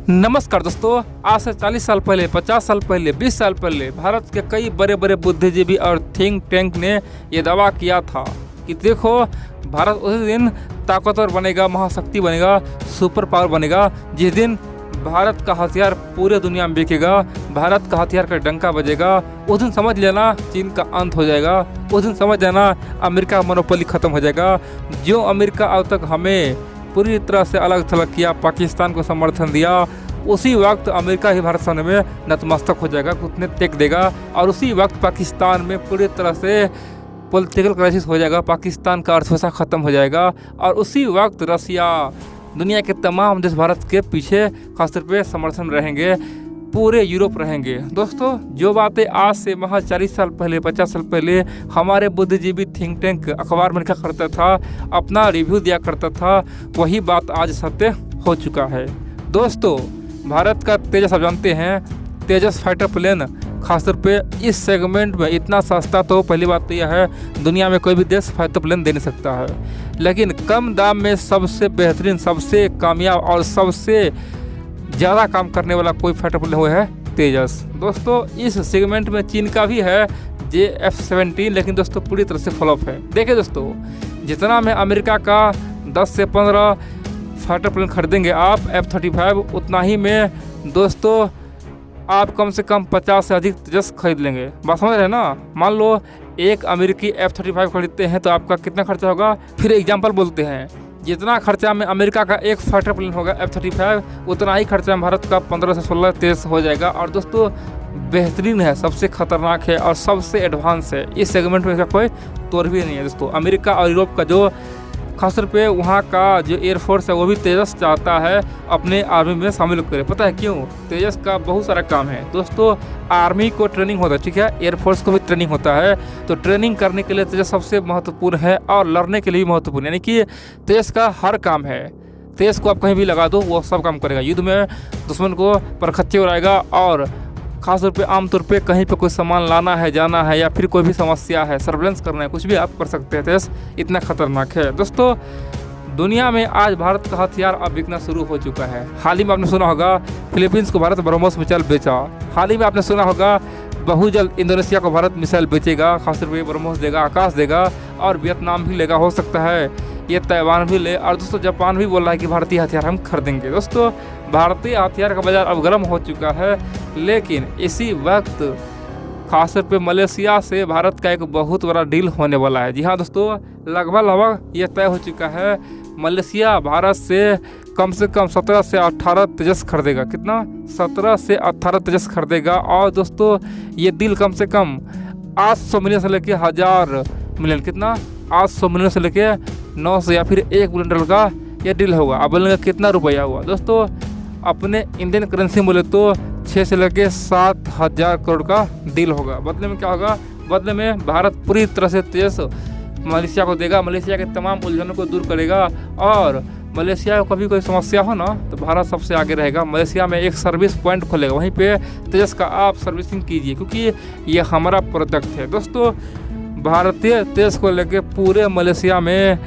नमस्कार दोस्तों। आज से 40 साल पहले, 50 साल पहले, 20 साल पहले भारत के कई बड़े बड़े बुद्धिजीवी और थिंक टैंक ने यह दावा किया था कि देखो, भारत उसी दिन ताकतवर बनेगा, महाशक्ति बनेगा, सुपर पावर बनेगा जिस दिन भारत का हथियार पूरे दुनिया में बिकेगा, भारत का हथियार का डंका बजेगा। उस दिन समझ लेना चीन का अंत हो जाएगा, उस दिन समझ लेना अमेरिका का मोनोपोली खत्म हो जाएगा। जो अमेरिका अब तक हमें पूरी तरह से अलग थलग किया, पाकिस्तान को समर्थन दिया, उसी वक्त अमेरिका ही भारत सामने में नतमस्तक हो जाएगा, घुटने टेक देगा। और उसी वक्त पाकिस्तान में पूरी तरह से पॉलिटिकल क्राइसिस हो जाएगा, पाकिस्तान का अर्थव्यवस्था ख़त्म हो जाएगा। और उसी वक्त रसिया, दुनिया के तमाम देश भारत के पीछे खासतौर पे समर्थन रहेंगे, पूरे यूरोप रहेंगे। दोस्तों, जो बातें आज से महज 40 साल पहले, 50 साल पहले हमारे बुद्धिजीवी थिंक टैंक अखबार में लिखा करता था, अपना रिव्यू दिया करता था, वही बात आज सत्य हो चुका है। दोस्तों, भारत का तेजस, आप जानते हैं, तेजस फाइटर प्लेन खासतौर पे इस सेगमेंट में इतना सस्ता, तो पहली बात तो यह है, दुनिया में कोई भी देश फाइटर प्लेन दे नहीं सकता है। लेकिन कम दाम में सबसे बेहतरीन, सबसे कामयाब और सबसे ज़्यादा काम करने वाला कोई फाइटर प्लेन हुआ है तेजस। दोस्तों, इस सेगमेंट में चीन का भी है F-17, लेकिन दोस्तों पूरी तरह से फ्लॉप है। देखिए दोस्तों, जितना में अमेरिका का 10 से 15 फाइटर प्लेन खरीदेंगे आप F-35, उतना ही में दोस्तों आप कम से कम 50 से अधिक तेजस खरीद लेंगे। बात समझ रहे हैं ना। मान लो एक अमेरिकी F-35 खरीदते हैं तो आपका कितना खर्चा होगा। फिर एग्जांपल बोलते हैं, जितना खर्चा में अमेरिका का एक फाइटर प्लेन होगा F-35, उतना ही खर्चा में भारत का 15 से 16 तेजस हो जाएगा। और दोस्तों बेहतरीन है, सबसे खतरनाक है और सबसे एडवांस है। इस सेगमेंट में इसका कोई तोड़ भी नहीं है। दोस्तों, अमेरिका और यूरोप का जो खासतौर पे वहाँ का जो एयरफोर्स है वो भी तेजस चाहता है अपने आर्मी में शामिल करे। पता है क्यों? तेजस का बहुत सारा काम है। दोस्तों, आर्मी को ट्रेनिंग होता है, ठीक है, एयरफोर्स को भी ट्रेनिंग होता है। तो ट्रेनिंग करने के लिए तेजस सबसे महत्वपूर्ण है और लड़ने के लिए भी महत्वपूर्ण, यानी कि तेजस का हर काम है। तेजस को आप कहीं भी लगा दो, वो सब काम करेगा। युद्ध में दुश्मन को परखच्चे उड़ाएगा और खासतौर पे आमतौर पे कहीं पे कोई सामान लाना है, जाना है, या फिर कोई भी समस्या है, सर्वेलेंस करना है, कुछ भी आप कर सकते हैं। तेजस इतना खतरनाक है। दोस्तों, दुनिया में आज भारत का हथियार अब बिकना शुरू हो चुका है। हाल ही में आपने सुना होगा फिलीपींस को भारत ब्रह्मोस मिसाइल बेचा। हाल ही में आपने सुना होगा बहुत जल्द इंडोनेशिया को भारत मिसाइल बेचेगा, खासतौर पर ब्रह्मोस देगा, आकाश देगा, और वियतनाम भी लेगा, हो सकता है ये ताइवान भी ले। और दोस्तों जापान भी बोल रहा है कि भारतीय हथियार हम खरीदेंगे। दोस्तों, भारतीय हथियार का बाजार अब गर्म हो चुका है, लेकिन इसी वक्त खासतौर पे मलेशिया से भारत का एक बहुत बड़ा डील होने वाला है। जी हाँ दोस्तों, लगभग ये तय हो चुका है। मलेशिया भारत से कम 17 से 18 तेजस खरीदेगा। कितना? 17 से 18 तेजस खरीदेगा। और दोस्तों ये डील कम से कम 800 मिलियन से लेकर 1000 मिलियन, कितना? 800 मिलियन से लेकर 900 या फिर $1 बिलियन का ये डील होगा। अब बोलेंगे कितना रुपया हुआ? दोस्तों, अपने इंडियन करेंसी बोले तो 6 से लेकर 7,000 करोड़ का डील होगा। बदले में क्या होगा? बदले में भारत पूरी तरह से तेजस मलेशिया को देगा, मलेशिया के तमाम उलझनों को दूर करेगा। और मलेशिया को कभी कोई समस्या हो ना, तो भारत सबसे आगे रहेगा। मलेशिया में एक सर्विस पॉइंट खोलेगा, वहीं पे तेजस का आप सर्विसिंग कीजिए, क्योंकि ये हमारा प्रोडक्ट है। दोस्तों, भारतीय तेजस को लेकर पूरे मलेशिया में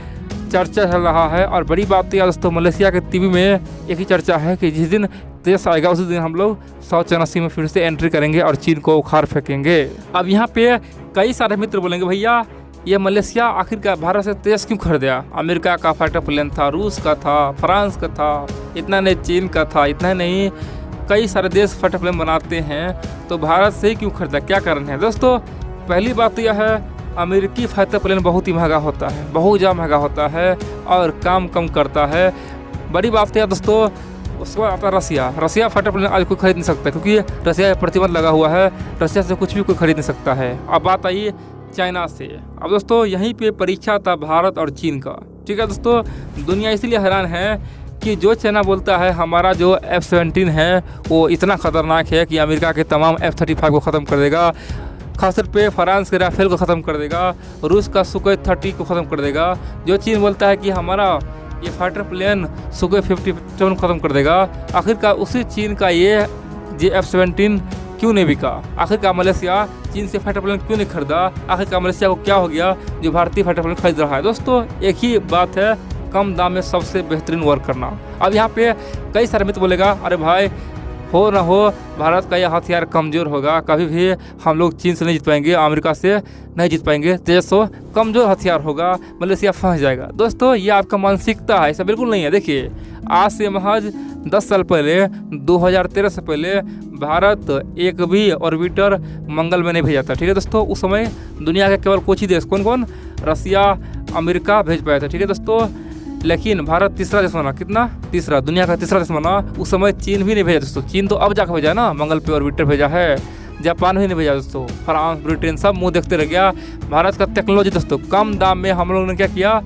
चर्चा चल रहा है। और बड़ी बात यह दोस्तों, मलेशिया के टीवी में एक ही चर्चा है कि जिस दिन तेजस आएगा उसी दिन हम लोग साउथ चाइना सी में फिर से एंट्री करेंगे और चीन को उखाड़ फेंकेंगे। अब यहाँ पे कई सारे मित्र बोलेंगे, भैया ये मलेशिया आखिरकार भारत से तेजस क्यों खरीदा? अमेरिका का फाइटर प्लेन था, रूस का था, फ्रांस का था, इतना नहीं चीन का था, इतना नहीं कई सारे देश फाइटर प्लेन बनाते हैं, तो भारत से ही क्यों खरीदा? क्या कारण है? दोस्तों, पहली बात यह है, अमेरिकी फाइटर प्लेन बहुत ही महंगा होता है, बहुत ज़्यादा महंगा होता है और काम कम करता है। बड़ी बात है दोस्तों। उसके बाद आता है रसिया। रसिया फाइटर प्लेन आज कोई खरीद नहीं सकता, क्योंकि रसिया पर प्रतिबंध लगा हुआ है, रसिया से कुछ भी कोई खरीद नहीं सकता है। अब बात आई चाइना से। अब दोस्तों यहीं पे परीक्षा था भारत और चीन का, ठीक है दोस्तों। दुनिया इसलिए हैरान है कि जो चाइना बोलता है हमारा जो F-17 है वो इतना खतरनाक है कि अमेरिका के तमाम F-35 को ख़त्म कर देगा, खासतौर पे फ्रांस के राफेल को ख़त्म कर देगा, रूस का सुकोई 30 को ख़त्म कर देगा। जो चीन बोलता है कि हमारा ये फाइटर प्लेन सुकोई 57 ख़त्म कर देगा। आखिरकार उसी चीन का ये F-17 क्यों नहीं बिका? आखिरकार मलेशिया चीन से फाइटर प्लेन क्यों नहीं खरीदा? आखिरकार मलेशिया को क्या हो गया जो भारतीय फाइटर प्लेन खरीद रहा है? दोस्तों, एक ही बात है, कम दाम में सबसे बेहतरीन वर्क करना। अब यहाँ पे कई सारे मित्र बोलेगा अरे भाई हो ना हो भारत का यह हथियार कमज़ोर होगा, कभी भी हम लोग चीन से नहीं जीत पाएंगे, अमेरिका से नहीं जीत पाएंगे, तेजस कमज़ोर हथियार होगा, मलेशिया फंस जाएगा। दोस्तों ये आपका मानसिकता है, ऐसा बिल्कुल नहीं है। देखिए आज से महज 10 साल पहले 2013 से पहले भारत एक भी ऑर्बिटर मंगल में नहीं भेजा था। ठीक है दोस्तों, उस समय दुनिया के केवल कुछ ही देश, कौन कौन, रसिया, अमेरिका भेज पाया था। ठीक है दोस्तों, लेकिन भारत तीसरा देश बना, कितना, तीसरा, दुनिया का तीसरा देश बना। उस समय चीन भी नहीं भेजा दोस्तों, चीन तो अब जाकर भेजा ना, मंगल पे ऑर्बिटर भेजा है। जापान भी नहीं भेजा दोस्तों, फ्रांस, ब्रिटेन सब मुंह देखते रह गया। भारत का टेक्नोलॉजी दोस्तों, कम दाम में हम लोगों ने क्या किया,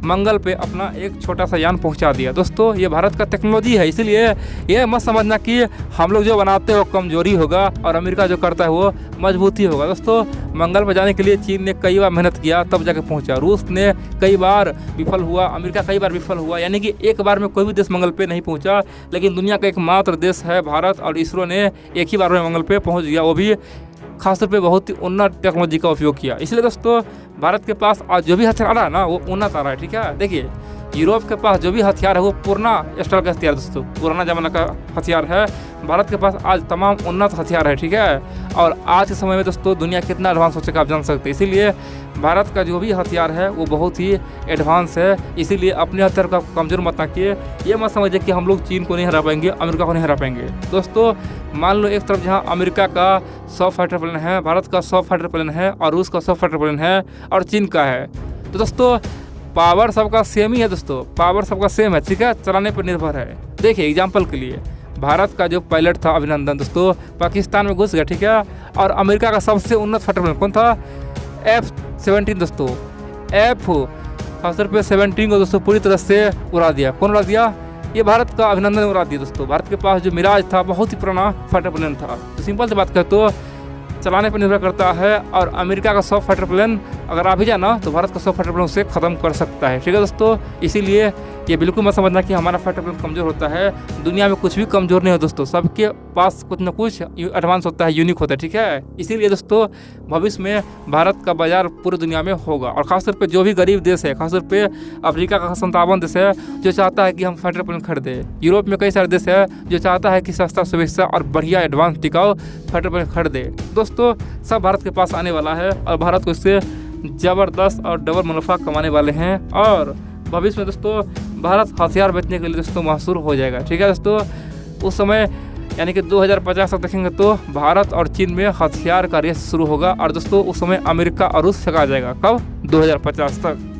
मंगल पे अपना एक छोटा सा यान पहुंचा दिया। दोस्तों ये भारत का टेक्नोलॉजी है, इसलिए ये मत समझना कि हम लोग जो बनाते हैं वो कमजोरी होगा और अमेरिका जो करता है वो मजबूती होगा। दोस्तों मंगल पर जाने के लिए चीन ने कई बार मेहनत किया तब जाके पहुंचा, रूस ने कई बार विफल हुआ, अमेरिका कई बार विफल हुआ, यानी कि एक बार में कोई भी देश मंगल पे नहीं पहुंचा। लेकिन दुनिया का एकमात्र देश है भारत, और इसरो ने एक ही बार में मंगल पे पहुँच गया, वो भी खासतौर पे बहुत ही उन्नत टेक्नोलॉजी का उपयोग किया। इसलिए दोस्तों भारत के पास आज जो भी हथियार आ रहा है ना वो उन्नत आ रहा है। ठीक है, देखिए यूरोप के पास जो भी हथियार है वो पुराना स्टाइल का हथियार दोस्तों, पुराना ज़माना का हथियार है। भारत के पास आज तमाम उन्नत हथियार है। ठीक है, और आज के समय में दोस्तों दुनिया कितना एडवांस हो चुका है आप जान सकते हैं। इसीलिए भारत का जो भी हथियार है वो बहुत ही एडवांस है। इसीलिए अपने हथियार का कमज़ोर मत आंकिए, ये मत समझिए कि हम लोग चीन को नहीं हरा पाएंगे, अमेरिका को नहीं हरा पाएंगे। दोस्तों मान लो एक तरफ जहाँ अमेरिका का 100 फाइटर प्लेन है, भारत का 100 फाइटर प्लेन है, और रूस का 100 फाइटर प्लेन है, और चीन का है, तो दोस्तों पावर सबका सेम ही है। दोस्तों पावर सबका सेम है, ठीक है, चलाने पर निर्भर है। देखिए एग्जाम्पल के लिए भारत का जो पायलट था अभिनंदन दोस्तों पाकिस्तान में घुस गया, ठीक है, और अमेरिका का सबसे उन्नत फाइटर प्लेन कौन था, F-17 दोस्तों, F-17 को दोस्तों पूरी तरह से उड़ा दिया। कौन उड़ा दिया, ये भारत का अभिनंदन उड़ा दिया। दोस्तों भारत के पास जो मिराज था बहुत ही पुराना फाइटर प्लेन था। तो सिंपल सी बात करें तो चलाने पर निर्भर करता है, और अमेरिका का 100 फाइटर प्लेन अगर आ भी जाए ना तो भारत का 100 फाइटर प्लेन उसे ख़त्म कर सकता है। ठीक है दोस्तों, इसीलिए ये बिल्कुल मत समझना कि हमारा फाइटर प्लेन कमज़ोर होता है। दुनिया में कुछ भी कमज़ोर नहीं हो दोस्तों, सबके पास कुछ ना कुछ एडवांस होता है, यूनिक होता है। ठीक है, इसीलिए दोस्तों भविष्य में भारत का बाजार पूरी दुनिया में होगा, और खासतौर पे जो भी गरीब देश है, खासतौर पे अफ्रीका का 57 देश है जो चाहता है कि हम फाइटर प्लेन खरीदे। यूरोप में कई सारे देश है जो चाहता है कि सस्ता सुविधा और बढ़िया एडवांस टिकाऊ फाइटर प्लेन खरीदे। दोस्तों सब भारत के पास आने वाला है, और भारत को इससे ज़बरदस्त और डबल मुनाफा कमाने वाले हैं, और भविष्य में दोस्तों भारत हथियार बेचने के लिए दोस्तों मशहूर हो जाएगा। ठीक है दोस्तों, उस समय यानी कि 2050 तक देखेंगे तो भारत और चीन में हथियार का रेस शुरू होगा, और दोस्तों उस समय अमेरिका और रूस फेंका जाएगा। कब, 2050 तक।